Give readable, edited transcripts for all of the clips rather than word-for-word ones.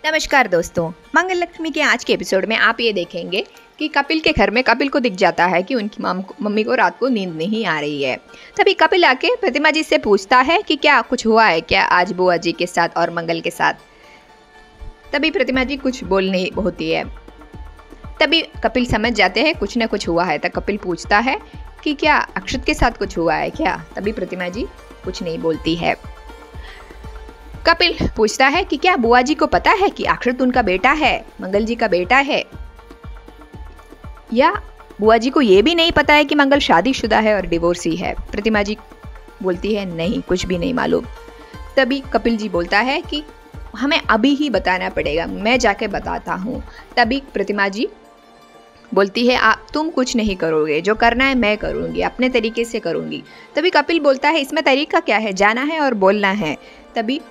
नमस्कार दोस्तों, मंगल लक्ष्मी के आज के एपिसोड में आप ये देखेंगे कि कपिल के घर में कपिल को दिख जाता है कि उनकी मम्मी को रात को नींद नहीं आ रही है। तभी कपिल आके प्रतिमा जी से पूछता है कि क्या कुछ हुआ है क्या आज बुआ जी के साथ और मंगल के साथ। तभी प्रतिमा जी कुछ बोल नहीं होती है। तभी कपिल समझ जाते हैं कुछ ना कुछ हुआ है। तब कपिल पूछता है कि क्या अक्षत के साथ कुछ हुआ है क्या। तभी प्रतिमा जी कुछ नहीं बोलती है। कपिल पूछता है कि क्या बुआ जी को पता है कि अक्षत उनका बेटा है, मंगल जी का बेटा है, या बुआ जी को ये भी नहीं पता है कि मंगल शादीशुदा है और डिवोर्सी है। प्रतिमा जी बोलती है नहीं, कुछ भी नहीं मालूम। तभी कपिल जी बोलता है कि हमें अभी ही बताना पड़ेगा, मैं जाके बताता हूँ। तभी प्रतिमा जी बोलती है तुम कुछ नहीं करोगे, जो करना है मैं करूँगी, अपने तरीके से करूँगी। तभी कपिल बोलता है इसमें तरीका क्या है, जाना है और बोलना है। तभी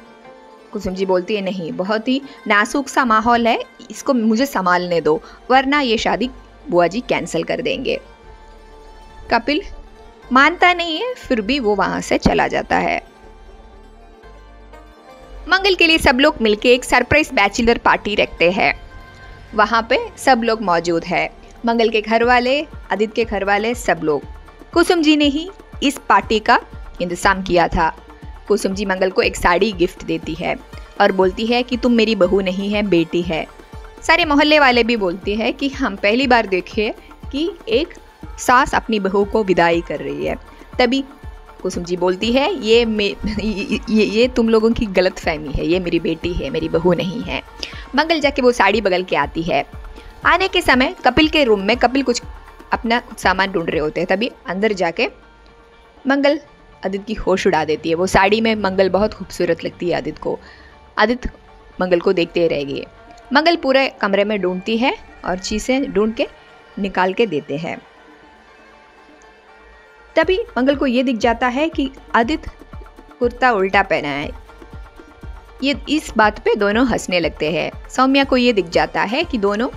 कुसुम जी बोलती है नहीं, बहुत ही नाजुक सा माहौल है, इसको मुझे संभालने दो, वरना ये शादी बुआ जी कैंसिल कर देंगे। कपिल मानता नहीं है, फिर भी वो वहां से चला जाता है। मंगल के लिए सब लोग मिलके एक सरप्राइज बैचलर पार्टी रखते हैं। वहां पे सब लोग मौजूद है, मंगल के घर वाले, आदित्य के घर वाले, सब लोग। कुसुम जी ने ही इस पार्टी का इंतजाम किया था। कुसुम जी मंगल को एक साड़ी गिफ्ट देती है और बोलती है कि तुम मेरी बहू नहीं है, बेटी है। सारे मोहल्ले वाले भी बोलते हैं कि हम पहली बार देखे कि एक सास अपनी बहू को विदाई कर रही है। तभी कुसुम जी बोलती है ये तुम लोगों की गलत फहमी है, ये मेरी बेटी है, मेरी बहू नहीं है। मंगल जाके वो साड़ी बगल के आती है। आने के समय कपिल के रूम में कपिल कुछ अपना सामान ढूंढ रहे होते हैं। तभी अंदर जाके मंगल आदित्य की होश उड़ा देती है। वो साड़ी में मंगल बहुत खूबसूरत लगती है आदित्य को। आदित्य मंगल को देखते रहेगी। मंगल पूरे कमरे में ढूंढती है और चीज़ें ढूंढ के निकाल के देते हैं। तभी मंगल को ये दिख जाता है कि आदित्य कुर्ता उल्टा पहना है। ये इस बात पे दोनों हंसने लगते हैं। सौम्या को ये दिख जाता है कि दोनों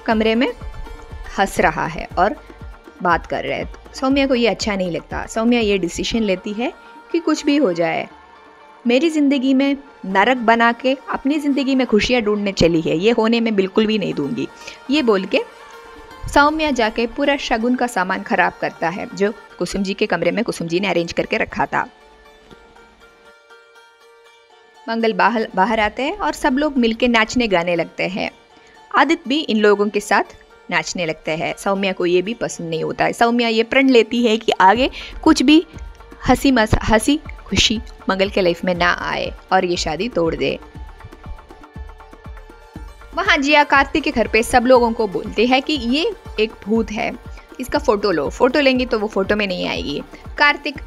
कमरे में हंस रहा है और बात कर रहे हैं। सौम्या को ये अच्छा नहीं लगता। सौम्या ये डिसीजन लेती है कि कुछ भी हो जाए, मेरी ज़िंदगी में नरक बना के अपनी ज़िंदगी में खुशियाँ ढूंढने चली है, ये होने में बिल्कुल भी नहीं दूंगी। ये बोल के सौम्या जाके पूरा शगुन का सामान खराब करता है जो कुसुम जी के कमरे में कुसुम जी ने अरेंज करके रखा था। मंगल बाहर आते हैं और सब लोग मिलके नाचने गाने लगते हैं। आदित्य भी इन लोगों के साथ नाचने लगते हैं। सौम्या को ये भी पसंद नहीं होता है। सौम्या ये प्रण लेती है कि आगे कुछ भी हंसी खुशी मंगल के लाइफ में ना आए और ये शादी तोड़ दे। वहाँ जिया कार्तिक के घर पे सब लोगों को बोलते हैं कि ये एक भूत है, इसका फोटो लो। फोटो लेंगी तो वो फोटो में नहीं आएगी। कार्तिक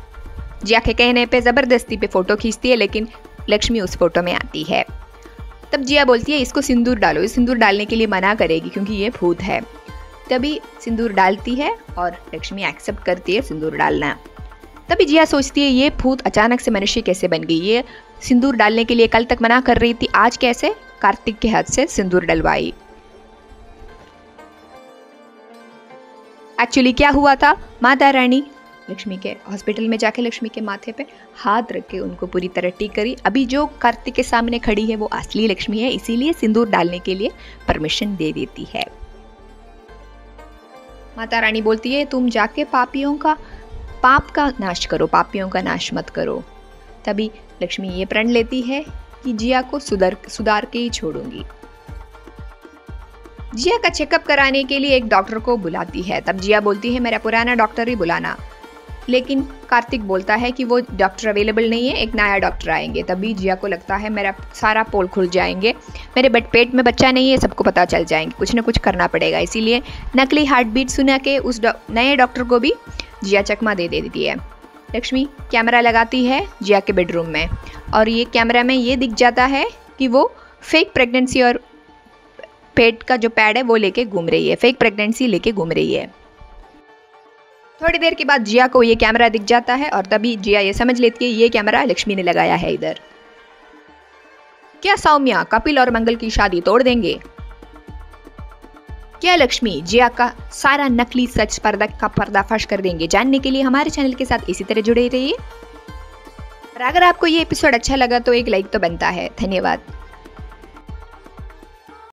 जिया के कहने पे ज़बरदस्ती पे फोटो खींचती है, लेकिन लक्ष्मी उस फोटो में आती है। तब जिया बोलती है इसको सिंदूर डालो। इस सिंदूर डालने के लिए मना करेगी क्योंकि ये भूत है। तभी सिंदूर डालती है और लक्ष्मी एक्सेप्ट करती है सिंदूर डालना। तभी जिया सोचती है ये भूत अचानक से मनुष्य कैसे बन गई, ये सिंदूर डालने के लिए कल तक मना कर रही थी, आज कैसे कार्तिक के हाथ से सिंदूर डलवाई। एक्चुअली क्या हुआ था, माता रानी लक्ष्मी के हॉस्पिटल में जाके लक्ष्मी के माथे पे हाथ रख के उनको पूरी तरह टीक करी। अभी जो कार्तिक के सामने खड़ी है वो असली लक्ष्मी है, इसीलिए सिंदूर डालने के लिए परमिशन दे देती है। माता रानी बोलती है तुम जाके पाप का नाश करो, पापियों का नाश मत करो। तभी लक्ष्मी ये प्रण लेती है कि जिया को सुधार के ही छोड़ूंगी। जिया का चेकअप कराने के लिए एक डॉक्टर को बुलाती है। तब जिया बोलती है मेरा पुराना डॉक्टर ही बुलाना, लेकिन कार्तिक बोलता है कि वो डॉक्टर अवेलेबल नहीं है, एक नया डॉक्टर आएंगे। तभी जिया को लगता है मेरा सारा पोल खुल जाएंगे, मेरे पेट में बच्चा नहीं है, सबको पता चल जाएंगे, कुछ ना कुछ करना पड़ेगा। इसीलिए नकली हार्ट बीट सुना के उस नए डॉक्टर को भी जिया चकमा दे देती है। लक्ष्मी कैमरा लगाती है जिया के बेडरूम में और ये कैमरा में ये दिख जाता है कि वो फेक प्रेगनेंसी और पेट का जो पैड है वो लेके घूम रही है, फेक प्रेगनेंसी लेके घूम रही है। थोड़ी देर के बाद जिया को ये कैमरा दिख जाता है और तभी जिया ये समझ लेती है ये कैमरा लक्ष्मी ने लगाया है इधर। क्या सौम्या कपिल और मंगल की शादी तोड़ देंगे? क्या लक्ष्मी जिया का सारा नकली सच का पर्दाफाश कर देंगे? जानने के लिए हमारे चैनल के साथ इसी तरह जुड़े रहिए। और अगर आपको ये एपिसोड अच्छा लगा तो एक लाइक तो बनता है। धन्यवाद।